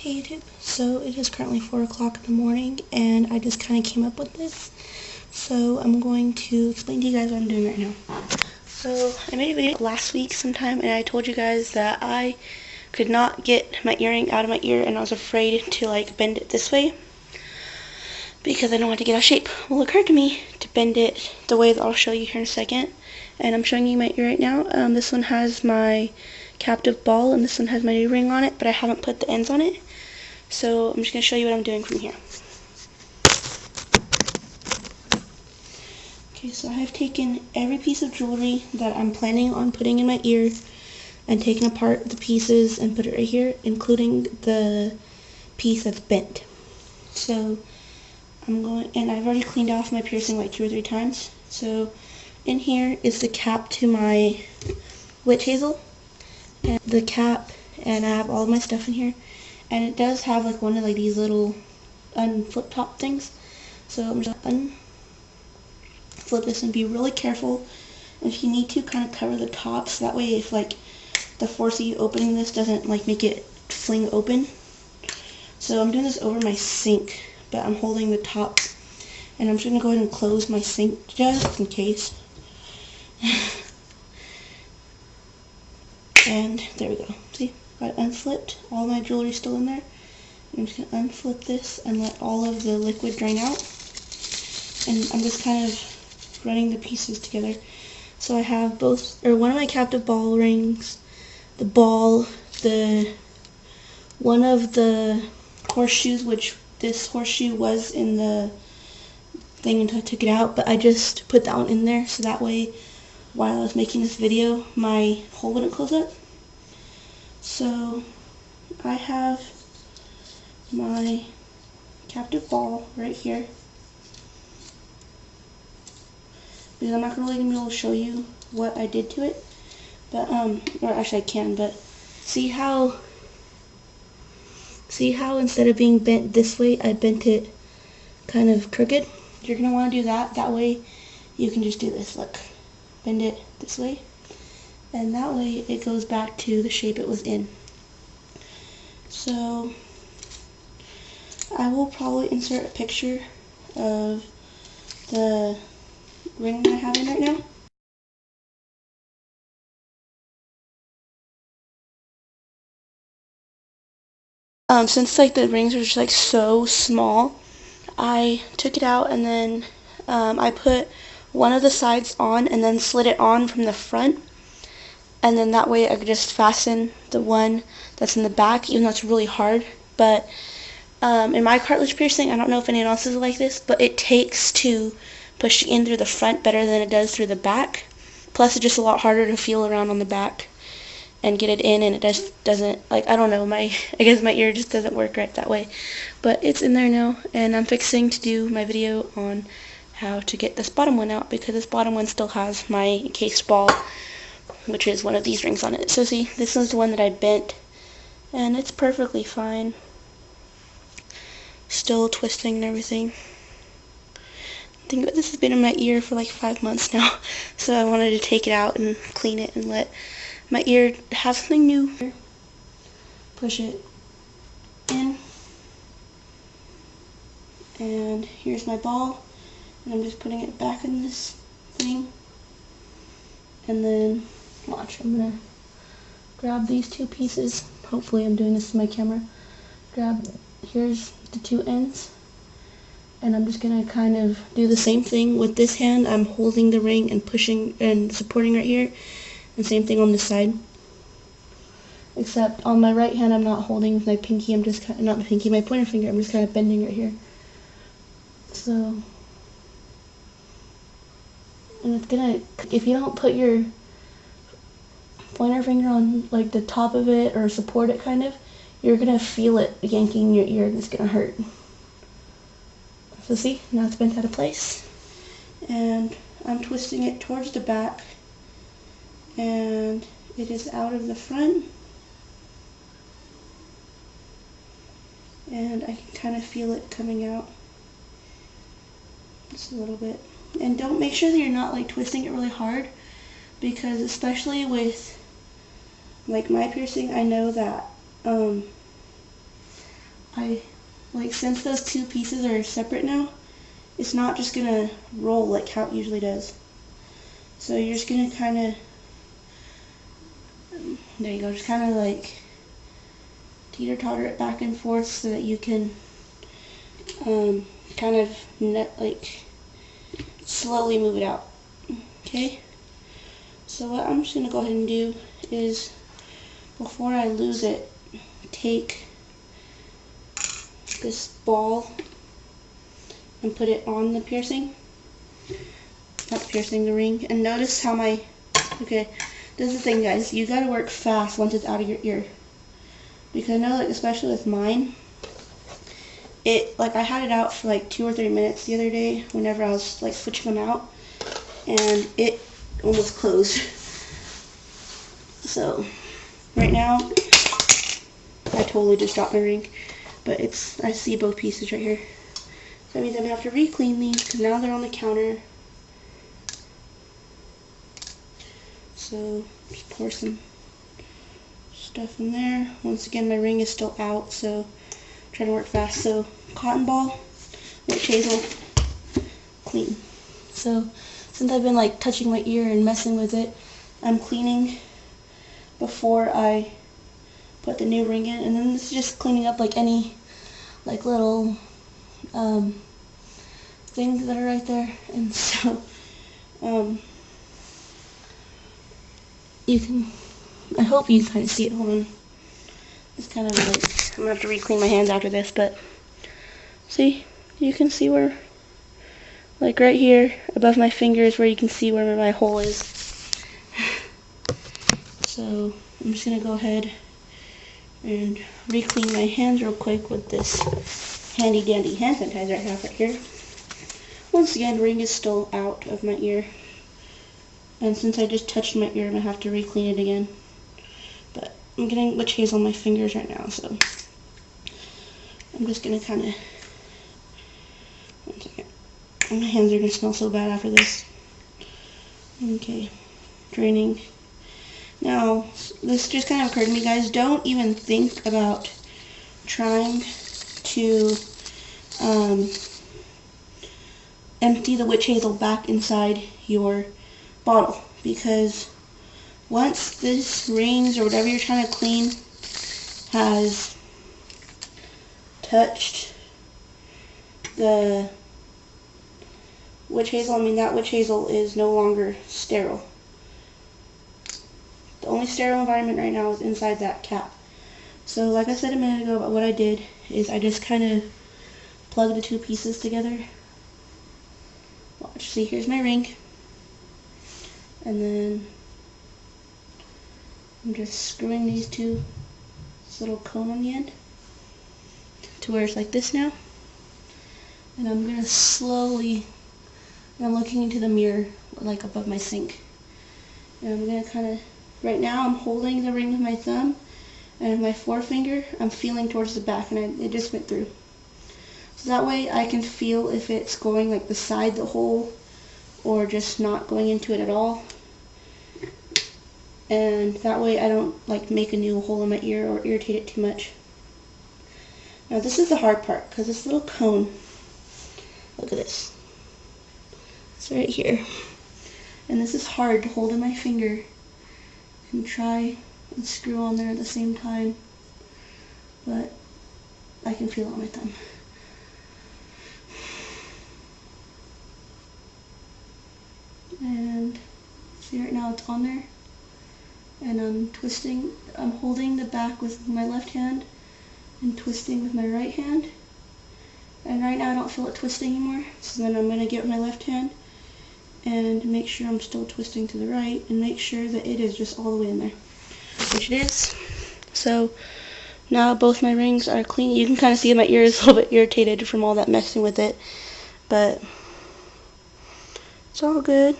Hey YouTube, so it is currently 4 o'clock in the morning and I just kind of came up with this. So I'm going to explain to you guys what I'm doing right now. So I made a video last week sometime and I told you guys that I could not get my earring out of my ear and I was afraid to like bend it this way because I don't want to get out of shape. Well, it occurred to me to bend it the way that I'll show you here in a second. And I'm showing you my ear right now. This one has my captive ball and this one has my new ring on it, but I haven't put the ends on it. So I'm just going to show you what I'm doing from here. Okay, so I have taken every piece of jewelry that I'm planning on putting in my ear and taken apart the pieces and put it right here, including the piece that's bent. So I'm going, and I've already cleaned off my piercing like 2 or 3 times. So in here is the cap to my witch hazel, and the cap, and I have all of my stuff in here. And it does have like one of like these little unflip top things. So I'm just gonna unflip this and be really careful. And if you need to, kind of cover the top so that way if like the force of you opening this doesn't like make it fling open. So I'm doing this over my sink, but I'm holding the top. And I'm just gonna go ahead and close my sink just in case. And there we go. See? Got it unflipped. All my jewelry still in there. I'm just going to unflip this and let all of the liquid drain out. And I'm just kind of running the pieces together. So I have both, or one of my captive ball rings, the ball, one of the horseshoes, which this horseshoe was in the thing until I took it out, but I just put that one in there so that way while I was making this video my hole wouldn't close up. So I have my captive ball right here, because I'm not really going to be able to show you what I did to it, but or actually I can, but see how instead of being bent this way I bent it kind of crooked? You're going to want to do that way you can just do this, look, bend it this way, and that way it goes back to the shape it was in. So I will probably insert a picture of the ring that I have in right now. Since like the rings are just like so small, I took it out and then I put one of the sides on and then slid it on from the front. And then that way I could just fasten the one that's in the back, even though it's really hard. But in my cartilage piercing, I don't know if anyone else is like this, but it takes to push in through the front better than it does through the back. Plus it's just a lot harder to feel around on the back and get it in, and it just doesn't, like, I don't know, I guess my ear just doesn't work right that way. But it's in there now, and I'm fixing to do my video on how to get this bottom one out, because this bottom one still has my encased ball, which is one of these rings on it. So see, this is the one that I bent, and it's perfectly fine. Still twisting and everything. Think about this, has been in my ear for like 5 months now, so I wanted to take it out and clean it and let my ear have something new. Push it in, and here's my ball, and I'm just putting it back in this thing, and then watch, I'm gonna grab these 2 pieces. Hopefully I'm doing this to my camera. Here's the 2 ends, and I'm just gonna kind of do the same thing with this hand. I'm holding the ring and pushing and supporting right here, and same thing on this side. Except on my right hand I'm not holding with my pinky, I'm just not the pinky, my pointer finger, I'm just kind of bending right here. So, and it's gonna, if you don't put your pointer finger on like the top of it or support it kind of, you're gonna feel it yanking your ear and it's gonna hurt. So see, now it's bent out of place, and I'm twisting it towards the back, and it is out of the front, and I can kind of feel it coming out just a little bit. And don't, make sure that you're not like twisting it really hard, because especially with like my piercing, I know that since those two pieces are separate now, it's not just gonna roll like how it usually does. So you're just gonna kind of, there you go, just kind of like teeter-totter it back and forth so that you can kind of slowly move it out. Okay? So what I'm just gonna go ahead and do is, before I lose it, take this ball and put it on the piercing. Not the piercing, the ring. And notice how okay, this is the thing, guys. You gotta work fast once it's out of your ear. Because I know, like, especially with mine, I had it out for like 2 or 3 minutes the other day whenever I was like switching them out, and it almost closed. So right now I totally just dropped my ring, but I see both pieces right here. So that means I'm gonna have to re-clean these because now they're on the counter. So just pour some stuff in there. Once again, my ring is still out, so I'm trying to work fast. So cotton ball, witch hazel, clean. So since I've been like touching my ear and messing with it, I'm cleaning before I put the new ring in. And then this is just cleaning up like any like little things that are right there. And so I hope you kind of see it. Hold on. It's kind of like, I'm gonna have to re-clean my hands after this, but see, you can see where, like right here above my fingers, where you can see where my hole is. So I'm just gonna go ahead and re-clean my hands real quick with this handy dandy hand sanitizer I have right here. Once again, ring is still out of my ear. And since I just touched my ear, I'm going to have to re-clean it again. But I'm getting witch hazel on my fingers right now, so I'm just going to kind of, one second. My hands are going to smell so bad after this. Okay, draining. Now, this just kind of occurred to me, guys. Don't even think about trying to empty the witch hazel back inside your bottle, because once this rings or whatever you're trying to clean has touched the witch hazel, that witch hazel is no longer sterile. The only sterile environment right now is inside that cap. So like I said a minute ago, what I did is I just kind of plugged the two pieces together. Watch, see, here's my ring. And then I'm just screwing this little cone on the end to where it's like this now. And I'm going to slowly, I'm looking into the mirror like above my sink. And I'm going to kind of, right now I'm holding the ring with my thumb, and with my forefinger I'm feeling towards the back, and it just went through. So that way I can feel if it's going like beside the hole or just not going into it at all. And that way I don't like make a new hole in my ear or irritate it too much. Now this is the hard part, because this little cone, look at this, it's right here. And this is hard to hold in my finger and try and screw on there at the same time, but I can feel it on my thumb. And see, right now it's on there, and I'm holding the back with my left hand and twisting with my right hand, and right now I don't feel it twisting anymore. So then I'm going to get with my left hand and make sure I'm still twisting to the right and make sure that it is just all the way in there, which it is. So now both my rings are clean. You can kind of see my ear is a little bit irritated from all that messing with it, but it's all good.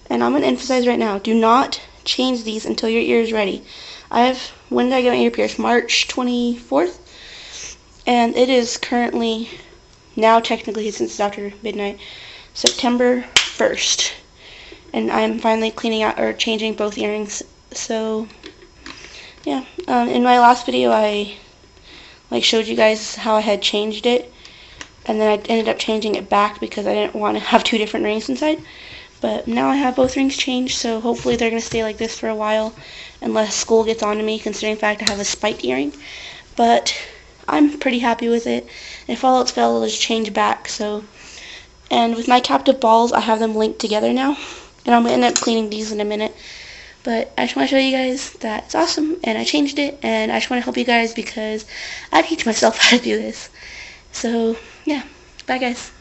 And I'm going to emphasize right now, do not change these until your ear is ready. When did I get my ear pierced? March 24th. And it is currently, now technically since it's after midnight, September 1st. And I'm finally cleaning out or changing both earrings. So, yeah. In my last video I like showed you guys how I had changed it, and then I ended up changing it back because I didn't want to have two different rings inside. But now I have both rings changed, so hopefully they're going to stay like this for a while, unless school gets on to me, considering the fact I have a spiked earring. But I'm pretty happy with it. If all else fails, I'll just change back. So, and with my captive balls, I have them linked together now, and I'm going to end up cleaning these in a minute. But I just want to show you guys that it's awesome, and I changed it, and I just want to help you guys because I teach myself how to do this. So, yeah. Bye, guys.